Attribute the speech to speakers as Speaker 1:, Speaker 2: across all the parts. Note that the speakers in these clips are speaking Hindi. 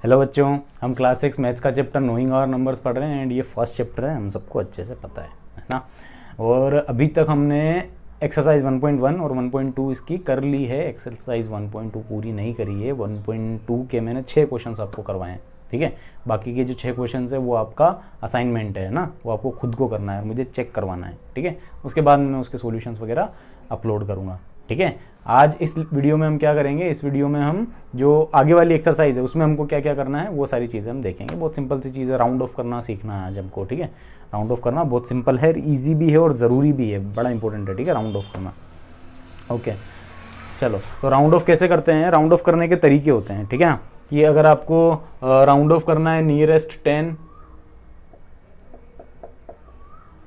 Speaker 1: हेलो बच्चों, हम क्लास 6 मैथ्स का चैप्टर नोइंग और नंबर्स पढ़ रहे हैं एंड ये फर्स्ट चैप्टर है, हम सबको अच्छे से पता है ना। और अभी तक हमने एक्सरसाइज 1.1 और 1.2 इसकी कर ली है। एक्सरसाइज 1.2 पूरी नहीं करी है। 1.2 के मैंने 6 क्वेश्चंस आपको करवाए हैं, ठीक है। बाकी के जो 6 क्वेश्चंस है वो आपका असाइनमेंट है ना, वो आपको खुद को करना है, मुझे चेक करवाना है, ठीक है। उसके बाद मैं उसके सॉल्यूशंस वगैरह अपलोड करूँगा, ठीक है। आज इस वीडियो में हम क्या करेंगे, इस वीडियो में हम जो आगे वाली एक्सरसाइज है उसमें हमको क्या क्या करना है वो सारी चीज़ें हम देखेंगे। बहुत सिंपल सी चीज़ है, राउंड ऑफ करना सीखना है आज हमको, ठीक है। राउंड ऑफ करना बहुत सिंपल है, ईजी भी है और ज़रूरी भी है, बड़ा इंपॉर्टेंट है, ठीक है, राउंड ऑफ करना। ओके चलो, तो राउंड ऑफ कैसे करते हैं। राउंड ऑफ करने के तरीके होते हैं, ठीक है। कि अगर आपको राउंड ऑफ करना है नियरेस्ट 10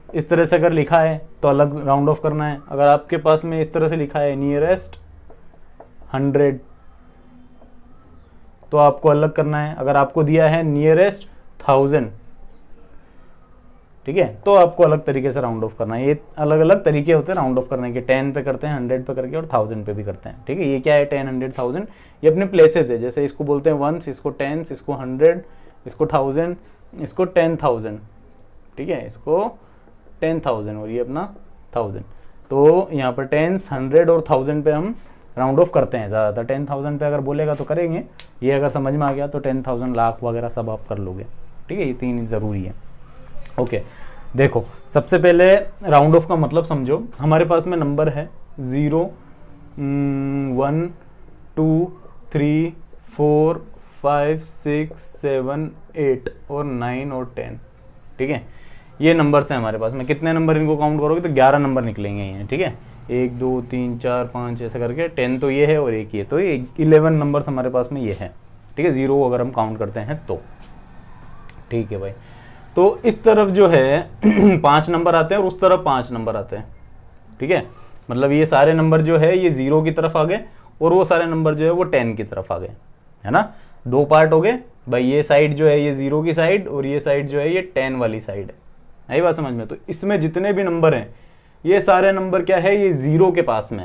Speaker 1: इस तरह से अगर लिखा है तो अलग राउंड ऑफ करना है। अगर आपके पास में इस तरह से लिखा है नियरेस्ट 100 तो आपको अलग करना है। अगर आपको दिया है नियरेस्ट 1000, ठीक है, तो आपको अलग तरीके से राउंड ऑफ करना है। ये अलग अलग तरीके होते हैं राउंड ऑफ करने के। 10 पे करते हैं, 100 पे करके और 1000 पे भी करते हैं, ठीक है। ये क्या है, 10, 100, 1000 ये अपने प्लेसेस है। जैसे इसको बोलते हैं वंस, इसको टेंस, इसको 100, इसको 1000, इसको 10,000, ठीक है, इसको 10,000 और ये अपना 1000। तो यहाँ पर 10, 100 और 1000 पे हम राउंड ऑफ करते हैं ज़्यादातर। 10,000 पे अगर बोलेगा तो करेंगे, ये अगर समझ में आ गया तो 10,000 लाख वगैरह सब आप कर लोगे, ठीक है। ये 3 ज़रूरी है। ओके देखो, सबसे पहले राउंड ऑफ का मतलब समझो। हमारे पास में नंबर है 0, 1, 2, 3, 4, 5, 6, 7, 8 और 9 और 10, ठीक है। ये नंबर्स हैं हमारे पास में। कितने नंबर इनको काउंट करोगे तो 11 नंबर निकलेंगे ये, ठीक है। 1, 2, 3, 4, 5 ऐसे करके 10 तो ये है और एक ये, तो ये 11 नंबर्स हमारे पास में ये है, ठीक है। 0 अगर हम काउंट करते हैं तो, ठीक है भाई। तो इस तरफ जो है 5 नंबर आते हैं और उस तरफ 5 नंबर आते हैं, ठीक है। मतलब ये सारे नंबर जो है ये 0 की तरफ आ गए और वो सारे नंबर जो है वो 10 की तरफ आ गए, है ना। 2 पार्ट हो गए भाई। ये साइड जो है ये 0 की साइड और ये साइड जो है ये 10 वाली साइड है। यही बात समझ में। तो इसमें जितने भी नंबर हैं ये सारे नंबर क्या है, ये 0 के पास में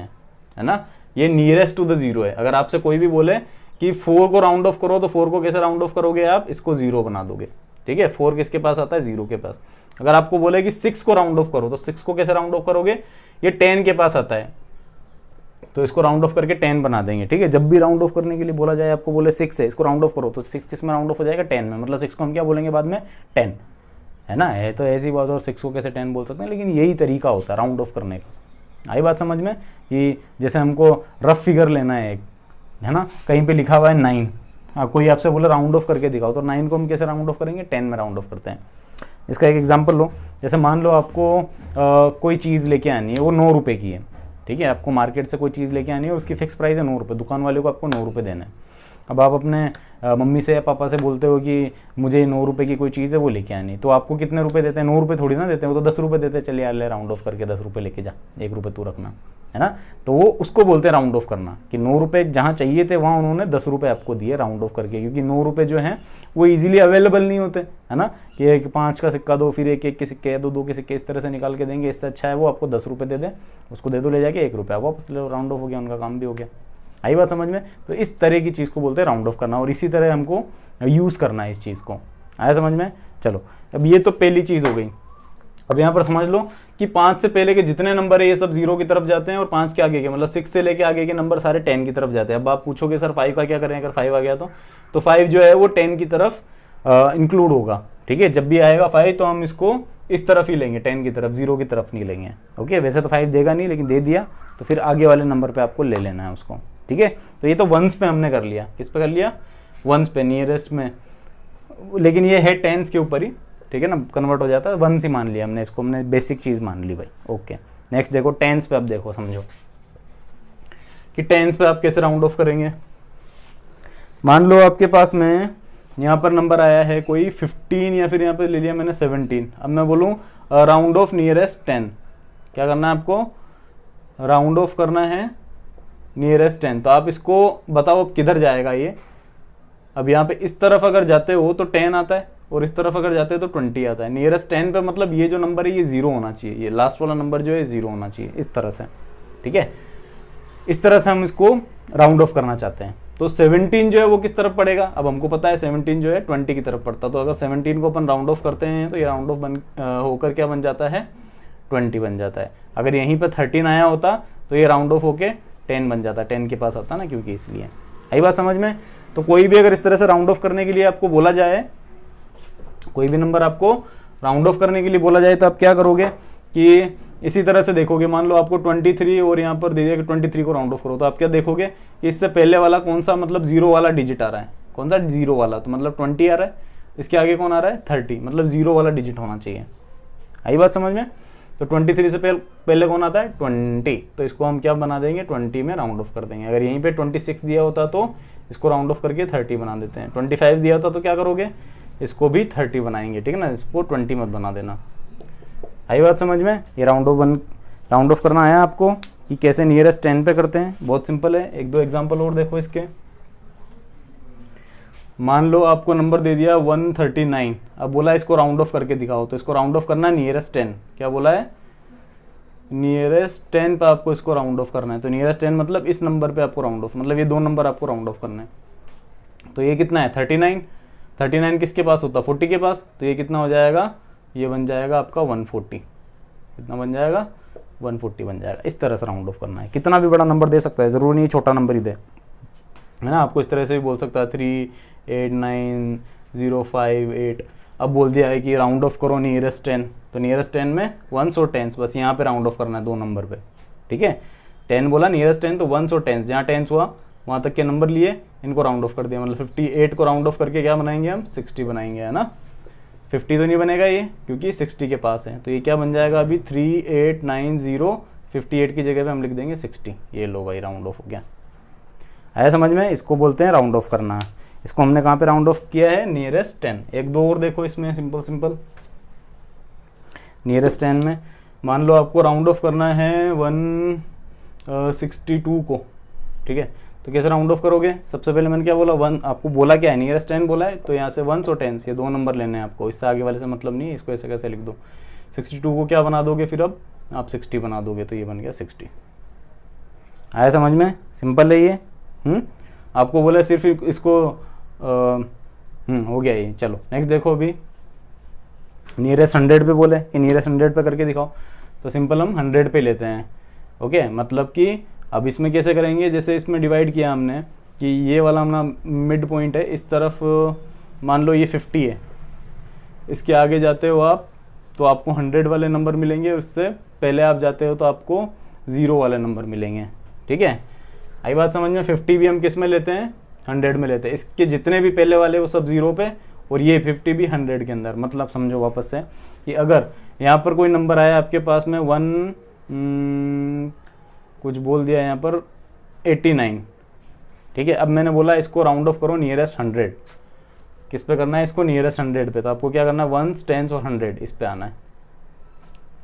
Speaker 1: है ना। ये नियरेस्ट टू द 0 है। अगर आपसे कोई भी बोले कि 4 को राउंड ऑफ करो तो 4 को कैसे राउंड ऑफ करोगे आप, इसको 0 बना दोगे, ठीक है। 4 किसके पास आता है, 0 के पास। अगर आपको बोले कि 6 को राउंड ऑफ करो तो 6 को कैसे राउंड ऑफ करोगे, ये 10 के पास आता है तो इसको राउंड ऑफ करके 10 बना देंगे, ठीक है। जब भी राउंड ऑफ करने के लिए बोला जाए, आपको बोले 6 है इसको राउंड ऑफ करो तो 6 किस में राउंड ऑफ हो जाएगा, 10 में। मतलब 6 को हम क्या बोलेंगे बाद में, 10, है ना। है तो ऐसी बात, और 6 को कैसे 10 बोल सकते हैं, लेकिन यही तरीका होता है राउंड ऑफ करने का। आई बात समझ में। कि जैसे हमको रफ फिगर लेना है एक, है ना, कहीं पे लिखा हुआ है 9, कोई आपसे बोले राउंड ऑफ करके दिखाओ तो 9 को हम कैसे राउंड ऑफ करेंगे, 10 में राउंड ऑफ करते हैं। इसका एक एग्जांपल लो। जैसे मान लो आपको कोई चीज़ लेके आनी है, वो 9 रुपये की है, ठीक है। आपको मार्केट से कोई चीज़ लेके आनी है और उसकी फिक्स प्राइस है 9 रुपये। दुकान वाले को आपको 9 रुपये देना है। अब आप अपने मम्मी से या पापा से बोलते हो कि मुझे 9 रुपये की कोई चीज़ है वो लेके आनी, तो आपको कितने रुपए देते हैं, 9 रुपये थोड़ी ना देते हैं, वो तो 10 रुपये देते हैं। चलिए यार ले राउंड ऑफ करके 10 रुपये लेके जा, 1 रुपये तू रखना, है ना। तो वो उसको बोलते हैं राउंड ऑफ करना। कि 9 रुपये जहाँ चाहिए थे वहाँ उन्होंने 10 रुपये आपको दिए राउंड ऑफ करके, क्योंकि 9 रुपये जो हैं वो इजीली अवेलेबल नहीं होते, है ना। कि एक 5 का सिक्का दो, फिर एक के सिक्के, 2 के सिक्के इस तरह से निकाल के देंगे। इससे अच्छा है वो आपको 10 रुपये दे दे, उसको दे दो ले जाके, 1 रुपया वापस ले लो, राउंड ऑफ हो गया, उनका काम भी हो गया। आई बात समझ में। तो इस तरह की चीज़ को बोलते हैं राउंड ऑफ करना, और इसी तरह हमको यूज़ करना है इस चीज़ को। आया समझ में। चलो, अब ये तो पहली चीज़ हो गई। अब यहाँ पर समझ लो कि 5 से पहले के जितने नंबर है ये सब 0 की तरफ जाते हैं, और 5 के आगे के मतलब 6 से लेके आगे के नंबर सारे 10 की तरफ जाते हैं। अब आप पूछोगे सर 5 का क्या करें, अगर 5 आ गया तो 5 जो है वो 10 की तरफ इंक्लूड होगा, ठीक है। जब भी आएगा 5 तो हम इसको इस तरफ ही लेंगे, 10 की तरफ, 0 की तरफ नहीं लेंगे। ओके, वैसे तो 5 देगा नहीं, लेकिन दे दिया तो फिर आगे वाले नंबर पे आपको ले लेना है उसको, ठीक है। तो ये तो वंस पे हमने कर लिया। किस पे कर लिया, वंस पे, नियरेस्ट में। लेकिन ये है टेंस के ऊपर ही, ठीक है ना, कन्वर्ट हो जाता है। वंस ही मान लिया हमने इसको, हमने बेसिक चीज़ मान ली भाई। ओके, नेक्स्ट देखो टेंस पे। अब देखो समझो कि टेंस पे आप कैसे राउंड ऑफ करेंगे। मान लो आपके पास में यहाँ पर नंबर आया है कोई 15, या फिर यहाँ पे ले लिया मैंने 17। अब मैं बोलूँ राउंड ऑफ नियरेस्ट 10, क्या करना है आपको, राउंड ऑफ करना है नियरेस्ट 10। तो आप इसको बताओ अब किधर जाएगा ये। अब यहाँ पे इस तरफ अगर जाते हो तो 10 आता है, और इस तरफ अगर जाते हो तो 20 आता है। नियरेस्ट 10 पे मतलब ये जो नंबर है ये 0 होना चाहिए, ये लास्ट वाला नंबर जो है 0 होना चाहिए, इस तरह से, ठीक है। इस तरह से हम इसको राउंड ऑफ करना चाहते हैं। तो 17 जो है वो किस तरफ पड़ेगा, अब हमको पता है 17 जो है 20 की तरफ पड़ता, तो अगर 17 को अपन राउंड ऑफ करते हैं तो ये राउंड ऑफ होकर क्या बन जाता है, 20 बन जाता है। अगर यहीं पर 13 आया होता तो ये राउंड ऑफ होके 10 बन जाता, 10 के पास आता ना, क्योंकि इसलिए। आई बात समझ में। तो कोई भी अगर इस तरह से राउंड ऑफ करने के लिए आपको बोला जाए, कोई भी नंबर आपको राउंड ऑफ करने के लिए बोला जाए, तो आप क्या करोगे कि इसी तरह से देखोगे। मान लो आपको 23 और यहाँ पर दे दिया कि 23 को राउंड ऑफ करो, तो आप क्या देखोगे कि इससे पहले वाला कौन सा मतलब जीरो वाला डिजिट आ रहा है, कौन सा जीरो वाला, तो मतलब 20 आ रहा है, इसके आगे कौन आ रहा है 30, मतलब जीरो वाला डिजिट होना चाहिए। आई बात समझ में। तो 23 से पहले कौन आता है 20, तो इसको हम क्या बना देंगे 20 में राउंड ऑफ कर देंगे। अगर यहीं पे 26 दिया होता तो इसको राउंड ऑफ करके 30 बना देते हैं। 25 दिया होता तो क्या करोगे, इसको भी 30 बनाएंगे, ठीक है ना, इसको 20 मत बना देना। आई बात समझ में। ये राउंड ऑफ करना आया आपको कि कैसे नियरेस्ट 10 पे करते हैं, बहुत सिंपल है। एक दो एग्जांपल और देखो इसके। मान लो आपको नंबर दे दिया 139, अब बोला इसको राउंड ऑफ करके दिखाओ, तो इसको राउंड ऑफ करना है नियरेस्ट 10। क्या बोला है, नियरेस्ट 10 पे आपको इसको राउंड ऑफ करना है। तो नियरेस्ट 10 मतलब इस नंबर पे आपको राउंड ऑफ, मतलब ये दो नंबर आपको राउंड ऑफ करना है। तो ये कितना है 39 किसके पास होता है 40 के पास, तो ये कितना हो जाएगा, ये बन जाएगा आपका 140। कितना बन जाएगा 140 बन जाएगा। इस तरह से राउंड ऑफ करना है। कितना भी बड़ा नंबर दे सकता है, जरूरी नहीं छोटा नंबर ही दे, है ना। आपको इस तरह से भी बोल सकता है 38905 अब बोल दिया है कि राउंड ऑफ करो नियरेस्ट 10, तो नियरेस्ट 10 में वंस और टेंस, बस यहाँ पे राउंड ऑफ करना है दो नंबर पे, ठीक है। 10 बोला नियरेस्ट 10, तो वंस और टेंस, जहाँ टेंस हुआ वहाँ तक के नंबर लिए, इनको राउंड ऑफ कर दिया, मतलब 58 को राउंड ऑफ करके क्या बनाएंगे हम 60 बनाएंगे, है ना। 50 तो नहीं बनेगा ये, क्योंकि 60 के पास है, तो ये क्या बन जाएगा अभी 3890, 58 की जगह पे हम लिख देंगे 60। ये लो भाई राउंड ऑफ हो गया। आया समझ में। इसको बोलते हैं राउंड ऑफ करना। इसको हमने कहाँ पे राउंड ऑफ किया है, नियरेस्ट 10। एक दो और देखो इसमें, सिंपल नियरेस्ट 10 में मान लो आपको राउंड ऑफ करना है 162 को, ठीक है। तो कैसे राउंड ऑफ करोगे, सबसे पहले मैंने क्या बोला, आपको बोला क्या है नियरेस्ट 10 बोला है, तो यहाँ से 1 और 10 ये दो नंबर लेने हैं आपको, इससे आगे वाले से मतलब नहीं है, इसको ऐसे कैसे लिख दो। 62 को क्या बना दोगे फिर, अब आप 60 बना दोगे, तो ये बन गया 60। आया समझ में, सिंपल है ये। आपको बोला सिर्फ इसको हो गया ये। चलो नेक्स्ट देखो, अभी नियरेस्ट 100 पे बोले कि नियरेस्ट 100 पे करके दिखाओ, तो सिंपल हम 100 पे लेते हैं। ओके, मतलब कि अब इसमें कैसे करेंगे, जैसे इसमें डिवाइड किया हमने कि ये वाला अपना मिड पॉइंट है, इस तरफ मान लो ये 50 है, इसके आगे जाते हो आप तो आपको 100 वाले नंबर मिलेंगे, उससे पहले आप जाते हो तो आपको 0 वाले नंबर मिलेंगे, ठीक है। आई बात समझ में। 50 भी हम किस में लेते हैं 100 में लेते हैं, इसके जितने भी पहले वाले वो सब 0 पे, और ये 50 भी 100 के अंदर। मतलब समझो वापस से कि अगर यहाँ पर कोई नंबर आया आपके पास में कुछ बोल दिया यहाँ पर 89, ठीक है। अब मैंने बोला इसको राउंड ऑफ करो नियरेस्ट 100, किस पे करना है इसको, नियरेस्ट 100 पे। तो आपको क्या करना है 1s 10s और 100 इस पे आना है।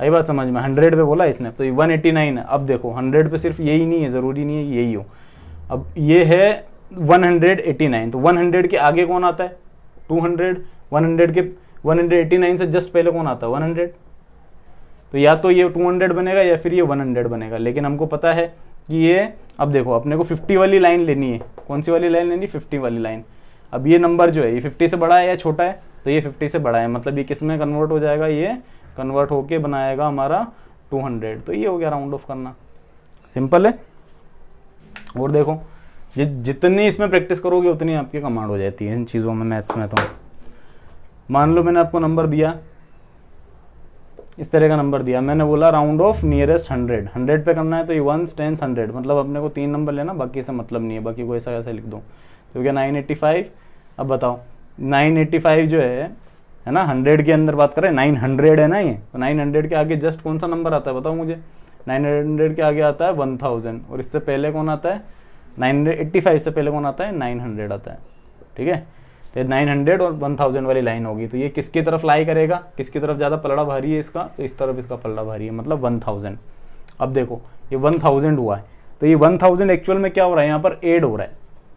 Speaker 1: आई बात समझ में। 100 पे बोला इसने, तो ये 189 है। अब देखो 100 पे सिर्फ यही नहीं है, ज़रूरी नहीं है कि यही हो। अब ये है 189, तो 100 के आगे कौन आता है 200, 189 से जस्ट पहले कौन आता है 100। तो या तो ये 200 बनेगा या फिर ये 100 बनेगा, लेकिन हमको पता है कि ये, अब देखो अपने को 50 वाली लाइन लेनी है। कौन सी वाली लाइन लेनी, 50 वाली लाइन। अब ये नंबर जो है ये 50 से बड़ा है या छोटा है, तो ये 50 से बड़ा है, मतलब ये किस में कन्वर्ट हो जाएगा, ये कन्वर्ट होके बनाएगा हमारा 200। तो ये हो गया राउंड ऑफ करना, सिंपल है। और देखो जितनी इसमें प्रैक्टिस करोगे उतनी आपकी कमांड हो जाती है इन चीज़ों में, मैथ्स में। तो मान लो मैंने आपको नंबर दिया, इस तरह का नंबर दिया, मैंने बोला राउंड ऑफ नियरेस्ट 100 पे करना है, तो ये 1s 10s 100, मतलब अपने को 3 नंबर लेना, बाकी से मतलब नहीं है, बाकी को ऐसा कैसे लिख दो। तो क्या 985। अब बताओ 985 जो है ना, 100 के अंदर बात करें, 900 है ना ये, तो 900 के आगे जस्ट कौन सा नंबर आता है बताओ मुझे। 900 के आगे आता है 1000, और इससे पहले कौन आता है 985 से पहले कौन आता है 900 आता है, ठीक है। तो 900 और 1000 वाली लाइन होगी, तो ये किसकी तरफ लाई करेगा, किसकी तरफ ज़्यादा पलड़ा भारी है इसका, तो इस तरफ इसका पलड़ा भारी है, मतलब 1000। अब देखो ये 1000 हुआ है, तो ये 1000 एक्चुअल में क्या हो रहा है, यहाँ पर ऐड हो रहा है।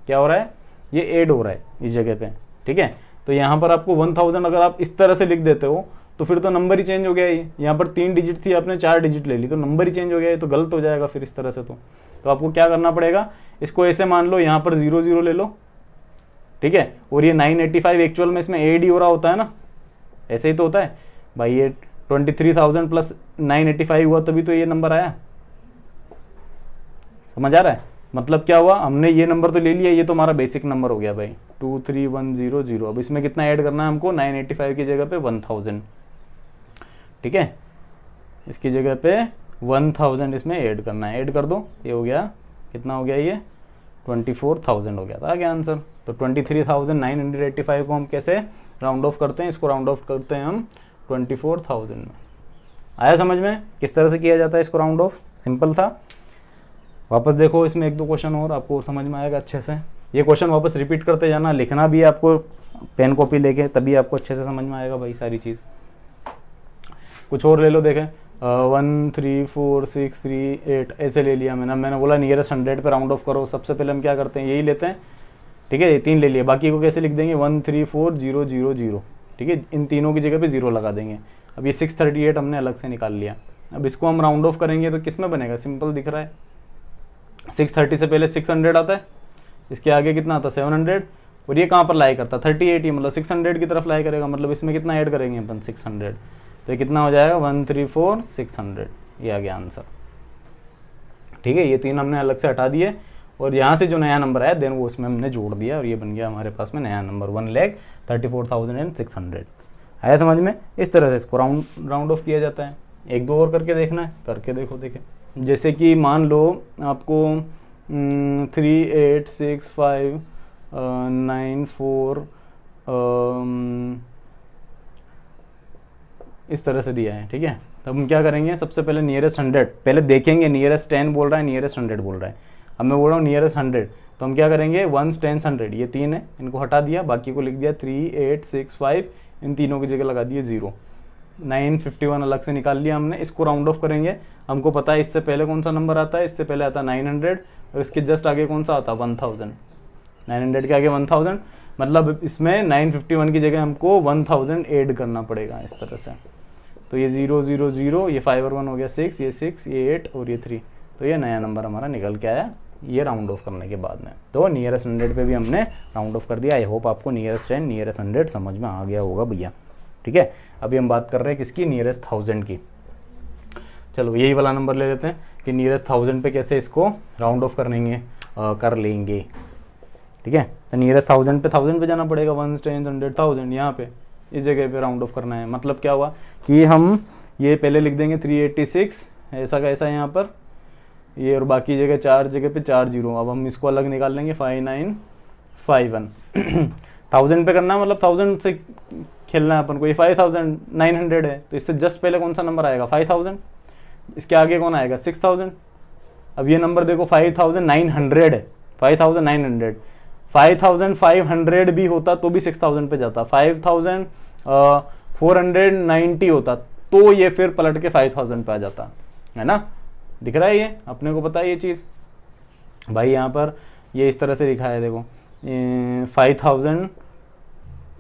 Speaker 1: क्या हो रहा है, ये ऐड हो रहा है इस जगह पे, ठीक है। तो यहाँ पर आपको 1000 अगर आप इस तरह से लिख देते हो तो फिर तो नंबर ही चेंज हो गया। ये यहाँ पर 3 डिजिट थी, आपने 4 डिजिट ले ली, तो नंबर ही चेंज हो गया। ये तो गलत हो जाएगा फिर इस तरह से। तो आपको क्या करना पड़ेगा, इसको ऐसे मान लो, यहाँ पर 0 0 ले लो, ठीक है। और ये 985 एक्चुअल में इसमें एड ही हो रहा होता है ना, ऐसे ही तो होता है भाई। ये 23,000 प्लस 985 हुआ तभी तो ये नंबर आया। समझ आ रहा है? मतलब क्या हुआ, हमने ये नंबर तो ले लिया, ये तो हमारा बेसिक नंबर हो गया भाई 23100। अब इसमें कितना ऐड करना है हमको, 985 की जगह पे 1000, ठीक है। इसकी जगह पे 1000 इसमें ऐड करना है। ऐड कर दो, ये हो गया, कितना हो गया ये 24,000 हो गया था क्या आंसर। तो 23,985 को हम कैसे राउंड ऑफ करते हैं, इसको राउंड ऑफ करते हैं हम 24,000 में। आया समझ में किस तरह से किया जाता है इसको राउंड ऑफ? सिंपल था। वापस देखो इसमें 1 2 क्वेश्चन और आपको समझ में आएगा अच्छे से। ये क्वेश्चन वापस रिपीट करते जाना, लिखना भी है आपको पेन कॉपी लेके, तभी आपको अच्छे से समझ में आएगा भाई सारी चीज़। कुछ और ले लो, देखें 1 3 4 6 3 8 ऐसे ले लिया मैंने बोला नियरेस्ट 100 पे राउंड ऑफ करो। सबसे पहले हम क्या करते हैं, यही लेते हैं, ठीक है। ये 3 ले लिए, बाकी को कैसे लिख देंगे 1 3 4 0 0 0, ठीक है। इन तीनों की जगह पे 0 लगा देंगे। अब ये 638 हमने अलग से निकाल लिया। अब इसको हम राउंड ऑफ करेंगे तो किस में बनेगा, सिंपल दिख रहा है। 630 से पहले 600 आता है, इसके आगे कितना आता है 700, और ये कहाँ पर लाई करता है 38 ही, मतलब 600 की तरफ लाई करेगा। मतलब इसमें कितना ऐड करेंगे अपन 600, तो ये कितना हो जाएगा 134 600, ये आ गया आंसर, ठीक है। ये 3 हमने अलग से हटा दिए और यहाँ से जो नया नंबर आया देन वो उसमें हमने जोड़ दिया और ये बन गया हमारे पास में नया नंबर 1,34,600। आया समझ में? इस तरह से इसको राउंड ऑफ किया जाता है। 1 2 और करके देखना है, करके देखो। देखें जैसे कि मान लो आपको 38659 इस तरह से दिया है, ठीक है। तब हम क्या करेंगे, सबसे पहले नियरेस्ट 100 पहले देखेंगे। नियरेस्ट 10 बोल रहा है, नियरेस्ट 100 बोल रहा है। अब मैं बोल रहा हूँ नियरेस्ट 100, तो हम क्या करेंगे 1 10 100, ये 3 है, इनको हटा दिया, बाकी को लिख दिया 3865, इन तीनों की जगह लगा दिए 0। 951 अलग से निकाल लिया हमने। इसको राउंड ऑफ करेंगे, हमको पता है इससे पहले कौन सा नंबर आता है, इससे पहले आता है 900 और इसके जस्ट आगे कौन सा आता है 1000। 900 के आगे 1000, मतलब इसमें 951 की जगह हमको 1000 ऐड करना पड़ेगा इस तरह से। तो ये 0 0 0, ये 5 और 1 हो गया 6, ये 6, ये 8 और ये 3, तो ये नया नंबर हमारा निकल के आया ये राउंड ऑफ करने के बाद में। तो नियरेस्ट 100 पे भी हमने राउंड ऑफ कर दिया। आई होप आपको नियरेस्ट 10 नियरेस्ट 100 समझ में आ गया होगा भैया, ठीक है। अभी हम बात कर रहे हैं किसकी, नियरेस्ट 1000 की। चलो यही वाला नंबर ले लेते हैं कि नियरेस्ट 1000 पे कैसे इसको राउंड ऑफ कर लेंगे, ठीक है। तो नियरेस्ट 1000 पे जाना पड़ेगा, 1 10 100 1000, यहाँ पे इस जगह पे राउंड ऑफ करना है। मतलब क्या हुआ कि हम ये पहले लिख देंगे 386 ऐसा का ऐसा यहाँ पर, ये और बाकी जगह 4 जगह पे 4 0। अब हम इसको अलग निकाल लेंगे 5951 1000 पे करना है, मतलब 1000 से खेलना है अपन को। ये 5900 है, तो इससे जस्ट पहले कौन सा नंबर आएगा 5000, इसके आगे कौन आएगा 6000। अब ये नंबर देखो 5900 है, 5900, 5500 भी होता तो भी 6000 पे जाता, 5490 होता तो ये फिर पलट के 5000 पे आ जाता, है ना। दिख रहा है ये, अपने को पता है ये चीज़ भाई। यहाँ पर ये इस तरह से लिखा है, देखो 5000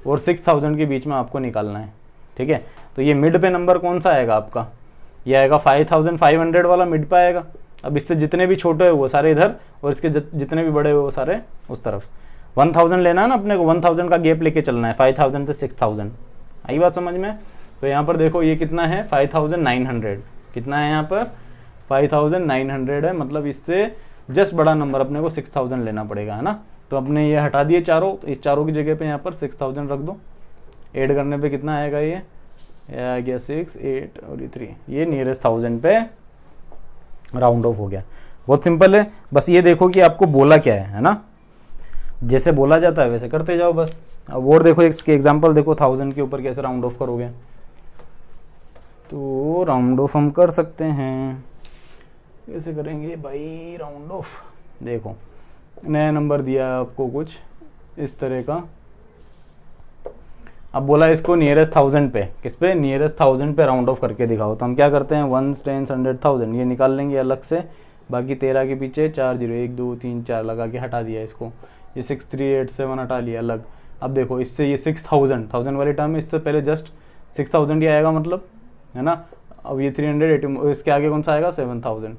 Speaker 1: और 6000 के बीच में आपको निकालना है, ठीक है। तो ये मिड पे नंबर कौन सा आएगा आपका, ये आएगा 5500 वाला मिड पे आएगा। अब इससे जितने भी छोटे हैं वो सारे इधर और इसके जितने भी बड़े हो वो सारे उस तरफ। 1000 लेना है ना अपने को, 1000 का गैप लेके चलना है 5000 से 6000। आई बात समझ में? तो यहाँ पर देखो ये कितना है 5900, कितना है यहाँ पर 5900 है, मतलब इससे जस्ट बड़ा नंबर अपने को 6000 लेना पड़ेगा, है ना। तो अपने ये हटा दिए चारों, तो इस चारों की जगह पे यहाँ पर 6000 रख दो। ऐड करने पे कितना आएगा, ये आ गया 6 8 और ये 3, ये नियरेस्ट 1000 पे राउंड ऑफ हो गया। बहुत सिंपल है, बस ये देखो कि आपको बोला क्या है ना। जैसे बोला जाता है वैसे करते जाओ बस। अब और देखो इसके एग्जांपल देखो, 1000 के ऊपर कैसे राउंड ऑफ करोगे। तो राउंड ऑफ हम कर सकते हैं, कैसे करेंगे भाई राउंड ऑफ। देखो नया नंबर दिया है आपको कुछ इस तरह का। अब बोला इसको नियरेस्ट 1000 पे, किस पे, नियरेस्ट 1000 पे राउंड ऑफ करके दिखाओ। तो हम क्या करते हैं 1 10 100 1000 ये निकाल लेंगे अलग से, बाकी 13 के पीछे 4 0 1 2 3 4 लगा के हटा दिया इसको। ये 6 3 8 7 हटा लिया अलग। अब देखो इससे ये 6000 वाली टर्म है, इससे पहले जस्ट 6000 ही आएगा मतलब, है ना। अब ये 380, इसके आगे कौन सा आएगा 7000,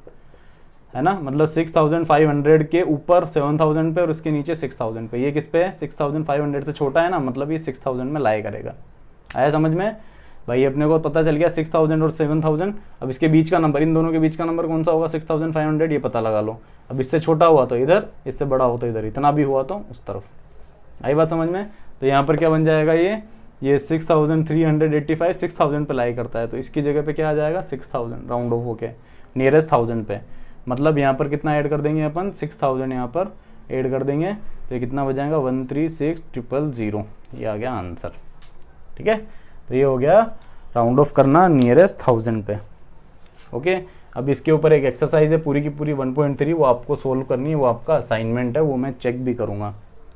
Speaker 1: है ना। मतलब 6500 के ऊपर 7000 पे और इसके नीचे 6000 पे। ये किस पे है, 6500 से छोटा है ना, मतलब ये 6000 में लाई करेगा। आया समझ में भाई, अपने को पता चल गया 6000 और 7000। अब इसके बीच का नंबर, इन दोनों के बीच का नंबर कौन सा होगा, 6500, ये पता लगा लो। अब इससे छोटा हुआ तो इधर, इससे बड़ा हो तो इधर, इतना भी हुआ तो उस तरफ। आई बात समझ में। तो यहाँ पर क्या बन जाएगा, ये 6385 6000 पे लाई करता है, तो इसकी जगह पे क्या आ जाएगा 6000 राउंड ऑफ होके नियरेस्ट 1000 पे। मतलब यहाँ पर कितना ऐड कर देंगे अपन, 6000 यहाँ पर ऐड कर देंगे, तो ये कितना बजाएगा 136000, ये आ गया आंसर। ठीक है, तो ये हो गया राउंड ऑफ करना नियरेस्ट 1000 पे। ओके, अब इसके ऊपर एक एक्सरसाइज है पूरी की पूरी 1.3, वो आपको सोल्व करनी है, वो आपका असाइनमेंट है, वो मैं चेक भी करूँगा।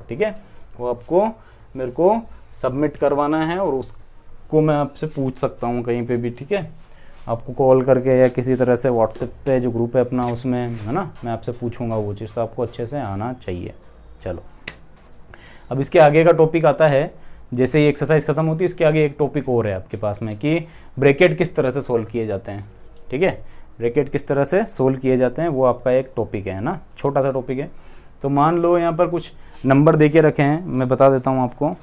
Speaker 1: ठीक है, वो आपको मेरे को सबमिट करवाना है और उसको मैं आपसे पूछ सकता हूँ कहीं पे भी। ठीक है, आपको कॉल करके या किसी तरह से व्हाट्सएप पे जो ग्रुप है अपना उसमें, है ना, मैं आपसे पूछूंगा वो चीज़, तो आपको अच्छे से आना चाहिए। चलो, अब इसके आगे का टॉपिक आता है, जैसे ये एक्सरसाइज खत्म होती है इसके आगे एक टॉपिक और है आपके पास में कि ब्रैकेट किस तरह से सोल्व किए जाते हैं। ठीक है, ब्रैकेट किस तरह से सोल्व किए जाते हैं वो आपका एक टॉपिक है ना, छोटा सा टॉपिक है। तो मान लो यहाँ पर कुछ नंबर दे के रखे हैं, मैं बता देता हूँ आपको।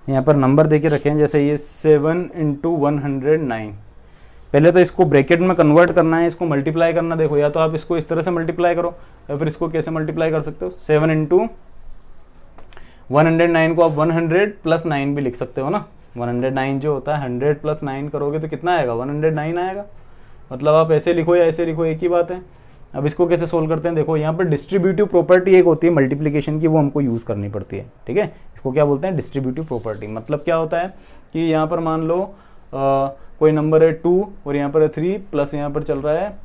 Speaker 1: यहाँ पर नंबर देके रखे हैं, जैसे ये 7 × 109। पहले तो इसको ब्रैकेट में कन्वर्ट करना है, इसको मल्टीप्लाई करना। देखो, या तो आप इसको इस तरह से मल्टीप्लाई करो, या फिर इसको कैसे मल्टीप्लाई कर सकते हो, 7 × 109 को आप 100 + 9 भी लिख सकते हो ना। 109 जो होता है 100 + 9 करोगे तो कितना आएगा, 109 आएगा। मतलब आप ऐसे लिखो या ऐसे लिखो, एक ही बात है। अब इसको कैसे सोल्व करते हैं, देखो यहाँ पर डिस्ट्रीब्यूटिव प्रॉपर्टी एक होती है मल्टीप्लिकेशन की, वो हमको यूज़ करनी पड़ती है। ठीक है, इसको क्या बोलते हैं, डिस्ट्रीब्यूटिव प्रॉपर्टी। मतलब क्या होता है कि यहाँ पर मान लो कोई नंबर है 2 और यहाँ पर है 3 प्लस यहाँ पर चल रहा है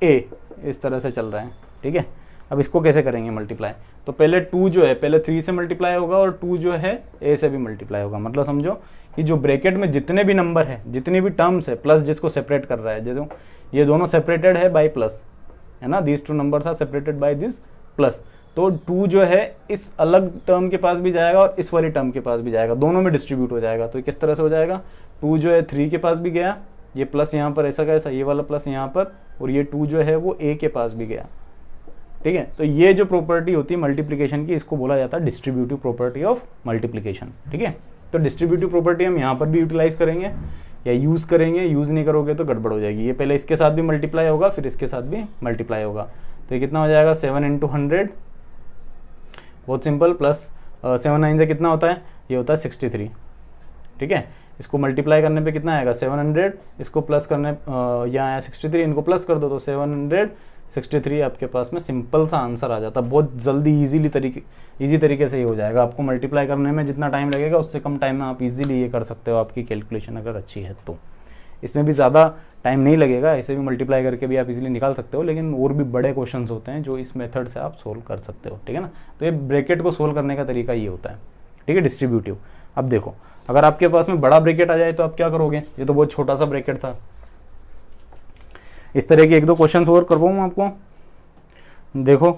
Speaker 1: a, इस तरह से चल रहा है। ठीक है, अब इसको कैसे करेंगे मल्टीप्लाई, तो पहले 2 जो है पहले 3 से मल्टीप्लाई होगा और 2 जो है a से भी मल्टीप्लाई होगा। मतलब समझो कि जो ब्रैकेट में जितने भी नंबर है, जितनी भी टर्म्स है, प्लस जिसको सेपरेट कर रहा है, जैसे ये दोनों सेपरेटेड है बाय प्लस, है ना, these 2 numbers are separated by this plus. तो 2 जो है इस अलग टर्म के पास भी जाएगा और इस वाली टर्म के पास भी जाएगा, दोनों में डिस्ट्रीब्यूट हो जाएगा। तो किस तरह से हो जाएगा, 2 जो है 3 के पास भी गया, ये प्लस यहाँ पर ऐसा कैसा, ये वाला प्लस यहाँ पर, और ये 2 जो है वो a के पास भी गया। ठीक है, तो ये जो प्रॉपर्टी होती है मल्टीप्लिकेशन की, इसको बोला जाता है डिस्ट्रीब्यूटिव प्रॉपर्टी ऑफ मल्टीप्लिकेशन। ठीक है, तो डिस्ट्रीब्यूटिव प्रॉपर्टी हम यहाँ पर भी यूटिलाइज करेंगे या यूज़ करेंगे। यूज़ नहीं करोगे तो गड़बड़ हो जाएगी। ये पहले इसके साथ भी मल्टीप्लाई होगा, फिर इसके साथ भी मल्टीप्लाई होगा। तो ये कितना हो जाएगा, 7 × 100, बहुत सिंपल, प्लस 7 9 से कितना होता है, ये होता है 63। ठीक है, इसको मल्टीप्लाई करने पे कितना आएगा 700, इसको प्लस करने यहाँ आया 63, इनको प्लस कर दो तो 763 आपके पास में सिंपल सा आंसर आ जाता है। बहुत जल्दी इजी तरीके से ही हो जाएगा। आपको मल्टीप्लाई करने में जितना टाइम लगेगा उससे कम टाइम में आप इजीली ये कर सकते हो, आपकी कैलकुलेशन अगर अच्छी है तो। इसमें भी ज़्यादा टाइम नहीं लगेगा, ऐसे भी मल्टीप्लाई करके भी आप इजीली निकाल सकते हो, लेकिन और भी बड़े क्वेश्चंस होते हैं जो इस मेथड से आप सोल्व कर सकते हो। ठीक है ना, तो ये ब्रैकेट को सोल्व करने का तरीका ये होता है। ठीक है, डिस्ट्रीब्यूटिव। अब देखो, अगर आपके पास में बड़ा ब्रैकेट आ जाए तो आप क्या करोगे, ये तो बहुत छोटा सा ब्रैकेट था। इस तरह के 1-2 क्वेश्चन और करवाऊँ आपको। देखो,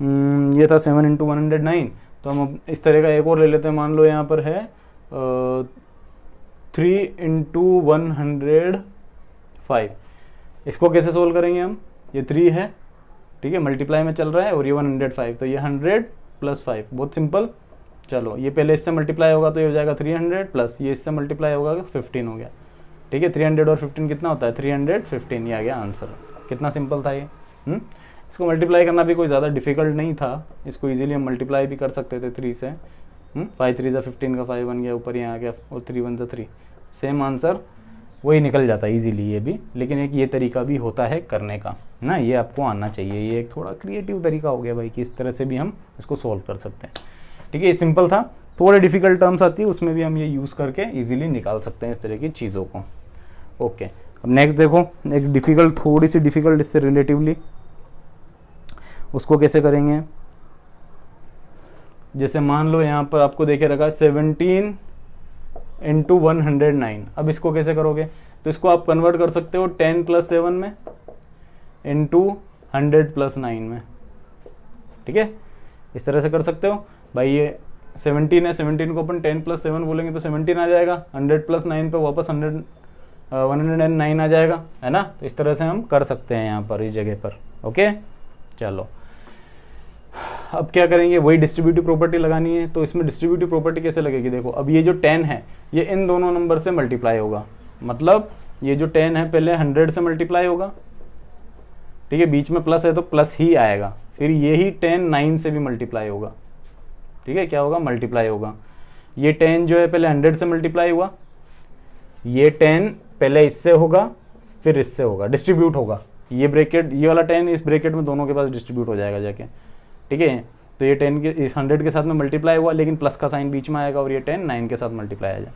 Speaker 1: ये था 7 × 109, तो हम इस तरह का एक और ले लेते हैं। मान लो यहाँ पर है 3 × 105। इसको कैसे सोल्व करेंगे हम, ये 3 है, ठीक है, मल्टीप्लाई में चल रहा है, और ये 105, तो ये 100 + 5, बहुत सिंपल। चलो, ये पहले इससे मल्टीप्लाई होगा तो ये हो जाएगा 300, प्लस ये इससे मल्टीप्लाई होगा 15 हो गया। ठीक है, 300 और 15 कितना होता है, 315, ये आ गया आंसर। कितना सिंपल था ये। इसको मल्टीप्लाई करना भी कोई ज़्यादा डिफिकल्ट नहीं था, इसको इजीली हम मल्टीप्लाई भी कर सकते थे 3 से। 5 3 = 15 का 5 बन गया, ऊपर यहाँ आ गया, और 3 1 = 3, सेम आंसर वही निकल जाता है इजीली ये भी। लेकिन एक ये तरीका भी होता है करने का ना, ये आपको आना चाहिए। ये एक थोड़ा क्रिएटिव तरीका हो गया भाई कि इस तरह से भी हम इसको सोल्व कर सकते हैं। ठीक है, ये सिंपल था। थोड़े डिफिकल्ट टर्म्स आती है उसमें भी हम ये यूज़ करके इजीली निकाल सकते हैं इस तरह की चीज़ों को। ओके, अब नेक्स्ट देखो, एक डिफ़िकल्ट, थोड़ी सी डिफ़िकल्ट इससे रिलेटिवली, उसको कैसे करेंगे। जैसे मान लो यहाँ पर आपको देखे रखा 17 × 109। अब इसको कैसे करोगे, तो इसको आप कन्वर्ट कर सकते हो 10 + 7 में, इंटू 100 + 9 में, ठीक है। इस तरह से कर सकते हो भाई। ये 17 है, 17 को अपन 10 + 7 बोलेंगे तो 17 आ जाएगा। 100 + 9 पे वापस 109 आ जाएगा, है ना। तो इस तरह से हम कर सकते हैं यहाँ पर इस जगह पर। ओके, चलो अब क्या करेंगे, वही डिस्ट्रीब्यूटिव प्रॉपर्टी लगानी है। तो इसमें डिस्ट्रीब्यूटिव प्रॉपर्टी कैसे लगेगी, देखो अब ये जो 10 है ये इन दोनों नंबर से मल्टीप्लाई होगा, मतलब ये जो 10 है पहले 100 से मल्टीप्लाई होगा, ठीक है, बीच में प्लस है तो प्लस ही आएगा, फिर यही 10 9 से भी मल्टीप्लाई होगा, ठीक है, क्या होगा, मल्टीप्लाई होगा। ये 10 जो है पहले 100 से मल्टीप्लाई हुआ, ये 10 पहले इससे होगा फिर इससे होगा, डिस्ट्रीब्यूट होगा। ये ब्रैकेट, ये वाला 10 इस ब्रैकेट में दोनों के पास डिस्ट्रीब्यूट हो जाएगा जाके, ठीक है। तो ये 10 के इस 100 के साथ में मल्टीप्लाई हुआ, लेकिन प्लस का साइन बीच में आएगा और ये 10 9 के साथ मल्टीप्लाई आ जाए।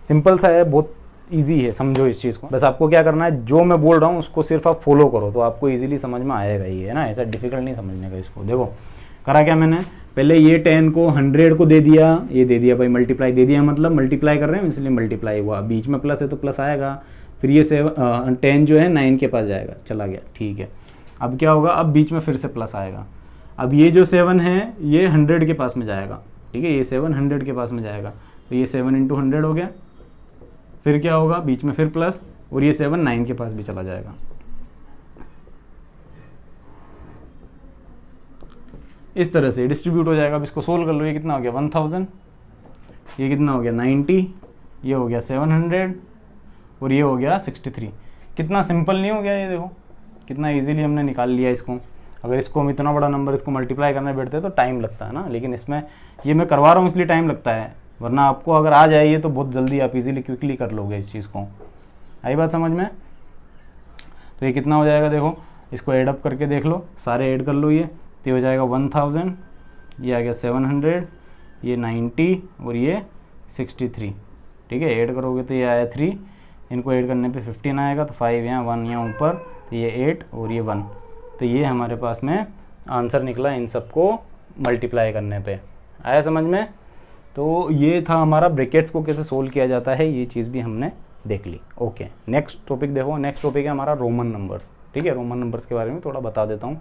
Speaker 1: सिंपल सा है, बहुत ईजी है, समझो इस चीज़ को। बस आपको क्या करना है, जो मैं बोल रहा हूँ उसको सिर्फ आप फॉलो करो तो आपको ईजिली समझ में आएगा ही, है ना। ऐसा डिफिकल्ट नहीं समझने का इसको। देखो करा क्या मैंने, पहले ये 10 को 100 को दे दिया, ये दे दिया भाई, मल्टीप्लाई दे दिया, मतलब मल्टीप्लाई कर रहे हैं इसलिए मल्टीप्लाई हुआ। बीच में प्लस है तो प्लस आएगा, फिर ये 10 जो है 9 के पास जाएगा, चला गया, ठीक है। अब क्या होगा, अब बीच में फिर से प्लस आएगा। अब ये जो 7 है ये 100 के पास में जाएगा, ठीक है, ये 7 100 के पास में जाएगा, तो ये 7 × 100 हो गया। फिर क्या होगा, बीच में फिर प्लस, और ये 7 9 के पास भी चला जाएगा। इस तरह से डिस्ट्रीब्यूट हो जाएगा। अब इसको सोल्व कर लो, ये कितना हो गया 1000, ये कितना हो गया 90, ये हो गया 700 और ये हो गया 63। कितना सिंपल नहीं हो गया ये, देखो कितना इजीली हमने निकाल लिया इसको। अगर इसको हम इतना बड़ा नंबर इसको मल्टीप्लाई करने बैठते तो टाइम लगता है ना, लेकिन इसमें ये मैं करवा रहा हूँ इसलिए टाइम लगता है, वरना आपको अगर आ जाइए तो बहुत जल्दी आप इजीली क्विकली कर लोगे इस चीज़ को। आई बात समझ में। तो ये कितना हो जाएगा, देखो इसको ऐड अप करके देख लो, सारे ऐड कर लो, ये तो हो जाएगा 1000, ये आ गया 700, ये 90 और ये 63, ठीक है। ऐड करोगे तो ये आया 3, इनको ऐड करने पे 15 आएगा, तो 5 यहाँ 1 यहाँ ऊपर, तो ये 8 और ये 1, तो ये हमारे पास में आंसर निकला इन सबको मल्टीप्लाई करने पे। आया समझ में। तो ये था हमारा ब्रैकेट्स को कैसे सोल्व किया जाता है, ये चीज़ भी हमने देख ली। ओके, नेक्स्ट टॉपिक देखो। नेक्स्ट टॉपिक है हमारा रोमन नंबर्स, ठीक है। रोमन नंबर्स के बारे में थोड़ा बता देता हूँ।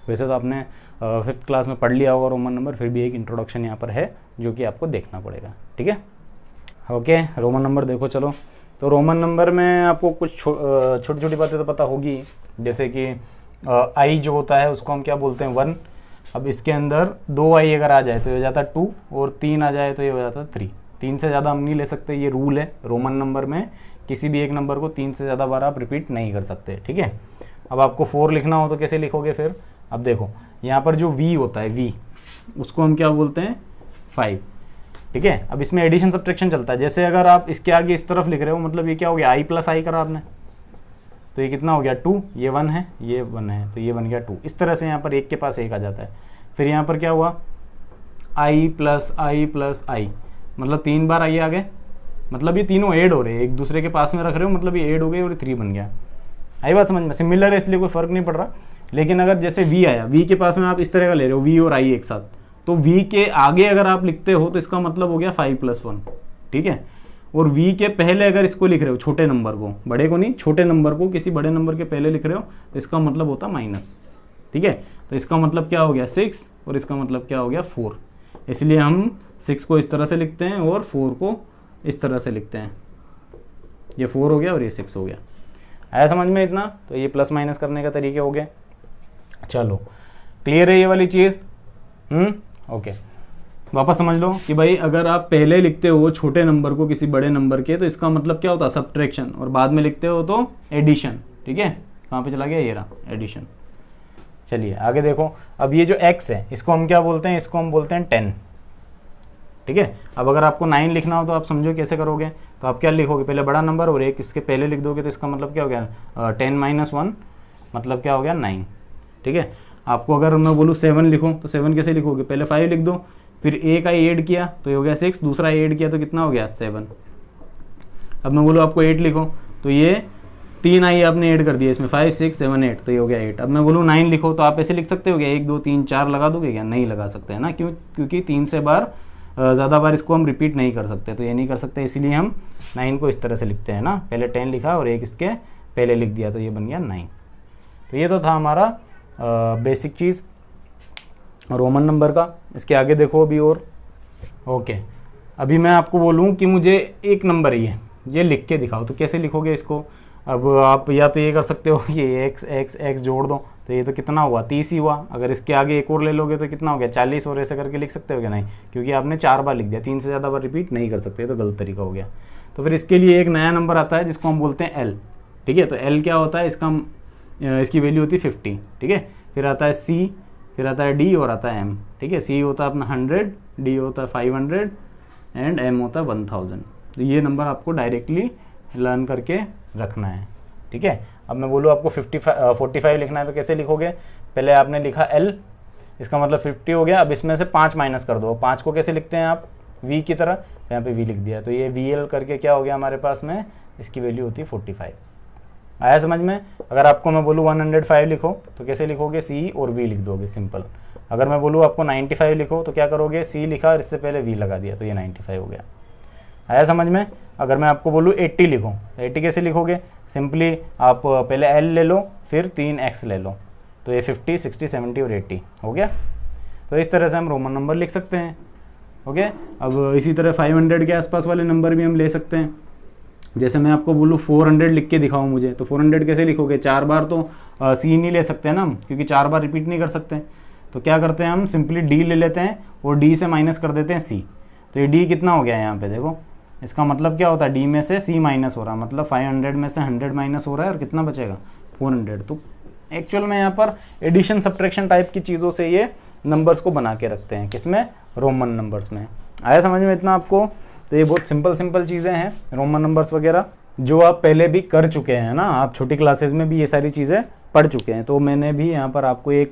Speaker 1: वैसे तो आपने 5th क्लास में पढ़ लिया होगा रोमन नंबर, फिर भी एक इंट्रोडक्शन यहाँ पर है जो कि आपको देखना पड़ेगा, ठीक है। ओके, रोमन नंबर देखो चलो। तो रोमन नंबर में आपको कुछ छोटी छोटी बातें तो पता होगी, जैसे कि आई जो होता है उसको हम क्या बोलते हैं 1। अब इसके अंदर 2 आई अगर आ जाए तो ये हो जाता है 2, और 3 आ जाए तो ये हो जाता है 3। 3 से ज़्यादा हम नहीं ले सकते, ये रूल है रोमन नंबर में। किसी भी एक नंबर को 3 से ज़्यादा बार आप रिपीट नहीं कर सकते, ठीक है। अब आपको 4 लिखना हो तो कैसे लिखोगे फिर। अब देखो यहाँ पर जो वी होता है, वी उसको हम क्या बोलते हैं 5, ठीक है। अब इसमें एडिशन सब्ट्रैक्शन चलता है। जैसे अगर आप इसके आगे इस तरफ लिख रहे हो, मतलब ये क्या हो गया आई प्लस आई करा आपने, तो ये कितना हो गया 2, ये 1 है, ये 1 है, तो ये बन गया 2। इस तरह से यहाँ पर एक के पास एक आ जाता है। फिर यहाँ पर क्या हुआ, आई प्लस आई प्लस आई, मतलब 3 बार आई आ गए, मतलब ये तीनों ऐड हो रहे हैं, एक दूसरे के पास में रख रहे हो, मतलब ये ऐड हो गए और 3 बन गया। आई बात समझ में। सिमिलर है इसलिए कोई फर्क नहीं पड़ रहा। लेकिन अगर जैसे वी आया, वी के पास में आप इस तरह का ले रहे हो, वी और आई एक साथ, तो वी के आगे अगर आप लिखते हो तो इसका मतलब हो गया 5 + 1, ठीक है। और v के पहले अगर इसको लिख रहे हो, छोटे नंबर को, बड़े को नहीं, छोटे नंबर को किसी बड़े नंबर के पहले लिख रहे हो, तो इसका मतलब होता माइनस, ठीक है। तो इसका मतलब क्या हो गया 6, और इसका मतलब क्या हो गया 4। इसलिए हम 6 को इस तरह से लिखते हैं और 4 को इस तरह से लिखते हैं। ये 4 हो गया और ये 6 हो गया। आया समझ में इतना। तो ये प्लस माइनस करने का तरीके हो गए। चलो क्लियर है ये वाली चीज़। ओके, वापस समझ लो कि भाई अगर आप पहले लिखते हो छोटे नंबर को किसी बड़े नंबर के, तो इसका मतलब क्या होता है सब्ट्रैक्शन, और बाद में लिखते हो तो एडिशन, ठीक है। कहाँ पे चला गया, ये रहा एडिशन। चलिए आगे देखो। अब ये जो x है इसको हम क्या बोलते हैं, इसको हम बोलते हैं 10, ठीक है। अब अगर आपको 9 लिखना हो तो आप समझो कैसे करोगे। तो आप क्या लिखोगे, पहले बड़ा नंबर और एक इसके पहले लिख दोगे, तो इसका मतलब क्या हो गया 10 - 1, मतलब क्या हो गया 9, ठीक है। आपको अगर मैं बोलूँ 7 लिखो, तो 7 कैसे लिखोगे, पहले 5 लिख दो, फिर एक आई ऐड किया तो ये हो गया 6, दूसरा ऐड किया तो कितना हो गया 7। अब मैं बोलूँ आपको 8 लिखो, तो ये 3 आई आपने ऐड कर दिया इसमें, 5 6 7 8, तो ये हो गया 8। अब मैं बोलूँ 9 लिखो, तो आप ऐसे लिख सकते हो क्या 1 2 3 4 लगा दोगे क्या, नहीं लगा सकते है ना, क्योंकि 3 से बार ज़्यादा बार इसको हम रिपीट नहीं कर सकते, तो ये नहीं कर सकते, इसीलिए हम 9 को इस तरह से लिखते हैं ना, पहले 10 लिखा और एक इसके पहले लिख दिया, तो ये बन गया 9। तो ये तो था हमारा बेसिक चीज़ रोमन नंबर का। इसके आगे देखो अभी और ओके, अभी मैं आपको बोलूँ कि मुझे एक नंबर ये लिख के दिखाओ, तो कैसे लिखोगे इसको? अब आप या तो ये कर सकते हो कि एक्स एक्स एक्स जोड़ दो, तो ये तो कितना हुआ 30 ही हुआ। अगर इसके आगे एक और ले लोगे तो कितना हो गया 40, और ऐसे करके लिख सकते हो क्या? नहीं, क्योंकि आपने 4 बार लिख दिया, 3 से ज़्यादा बार रिपीट नहीं कर सकते, तो गलत तरीका हो गया। तो फिर इसके लिए एक नया नंबर आता है जिसको हम बोलते हैं एल, ठीक है। तो एल क्या होता है, इसकी वैल्यू होती है 50, ठीक है। फिर आता है सी, फिर आता है डी और आता है एम, ठीक है। सी होता है अपना 100, डी होता है 500 एंड एम होता है 1000। तो ये नंबर आपको डायरेक्टली लर्न करके रखना है, ठीक है। अब मैं बोलूँ आपको 45 लिखना है, तो कैसे लिखोगे? पहले आपने लिखा एल, इसका मतलब 50 हो गया। अब इसमें से 5 माइनस कर दो। 5 को कैसे लिखते हैं आप? वी की तरह, तो यहाँ पे वी लिख दिया, तो ये वी एल करके क्या हो गया हमारे पास में, इसकी वैल्यू होती है 45। आया समझ में? अगर आपको मैं बोलूँ 105 लिखो तो कैसे लिखोगे? सी और वी लिख दोगे, सिंपल। अगर मैं बोलूँ आपको 95 लिखो तो क्या करोगे? सी लिखा और इससे पहले वी लगा दिया, तो ये 95 हो गया। आया समझ में? अगर मैं आपको बोलूँ 80 लिखो, 80 कैसे लिखोगे? सिंपली आप पहले एल ले लो, फिर 3x ले लो, तो ये 50, 60, 70 और 80 हो गया। तो इस तरह से हम रोमन नंबर लिख सकते हैं, ओके। अब इसी तरह 500 के आसपास वाले नंबर भी हम ले सकते हैं। जैसे मैं आपको बोलूँ 400 लिख के दिखाओ मुझे, तो 400 कैसे लिखोगे? 4 बार तो सी नहीं ले सकते हैं ना हम, क्योंकि 4 बार रिपीट नहीं कर सकते। तो क्या करते हैं हम, सिंपली डी ले लेते हैं और डी से माइनस कर देते हैं सी। तो ये डी कितना हो गया है यहाँ पे देखो, इसका मतलब क्या होता है? डी में से सी माइनस हो रहा है, मतलब 500 में से 100 माइनस हो रहा है और कितना बचेगा? 400। तो एक्चुअल में यहाँ पर एडिशन सब्ट्रैक्शन टाइप की चीज़ों से ये नंबर्स को बना के रखते हैं, किसमें? रोमन नंबर्स में। आया समझ में इतना आपको? तो ये बहुत सिंपल चीज़ें हैं रोमन नंबर्स वगैरह, जो आप पहले भी कर चुके हैं ना, आप छोटी क्लासेस में भी ये सारी चीज़ें पढ़ चुके हैं। तो मैंने भी यहाँ पर आपको एक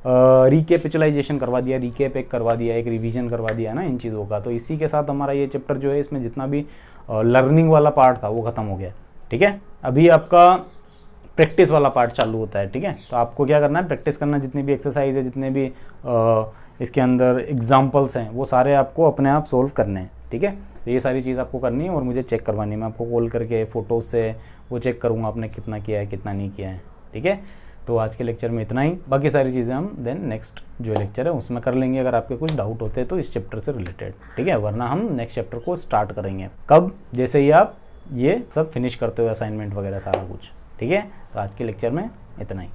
Speaker 1: रिकेपिचुलाइजेशन करवा दिया, रिकेप एक करवा दिया, एक रिवीजन करवा दिया ना इन चीज़ों का। तो इसी के साथ हमारा ये चैप्टर जो है, इसमें जितना भी लर्निंग वाला पार्ट था वो ख़त्म हो गया, ठीक है। अभी आपका प्रैक्टिस वाला पार्ट चालू होता है, ठीक है। तो आपको क्या करना है? प्रैक्टिस करना, जितनी भी एक्सरसाइज है, जितने भी इसके अंदर एग्जाम्पल्स हैं, वो सारे आपको अपने आप सोल्व करने हैं, ठीक है। तो ये सारी चीज़ आपको करनी है और मुझे चेक करवानी है। मैं आपको कॉल करके फ़ोटोज़ से वो चेक करूँगा आपने कितना किया है, कितना नहीं किया है, ठीक है। तो आज के लेक्चर में इतना ही, बाकी सारी चीज़ें हम देन नेक्स्ट जो लेक्चर है उसमें कर लेंगे, अगर आपके कुछ डाउट होते हैं तो इस चैप्टर से रिलेटेड, ठीक है। वरना हम नेक्स्ट चैप्टर को स्टार्ट करेंगे कब? जैसे ही आप ये सब फिनिश करते हो, असाइनमेंट वगैरह सारा कुछ, ठीक है। तो आज के लेक्चर में इतना ही।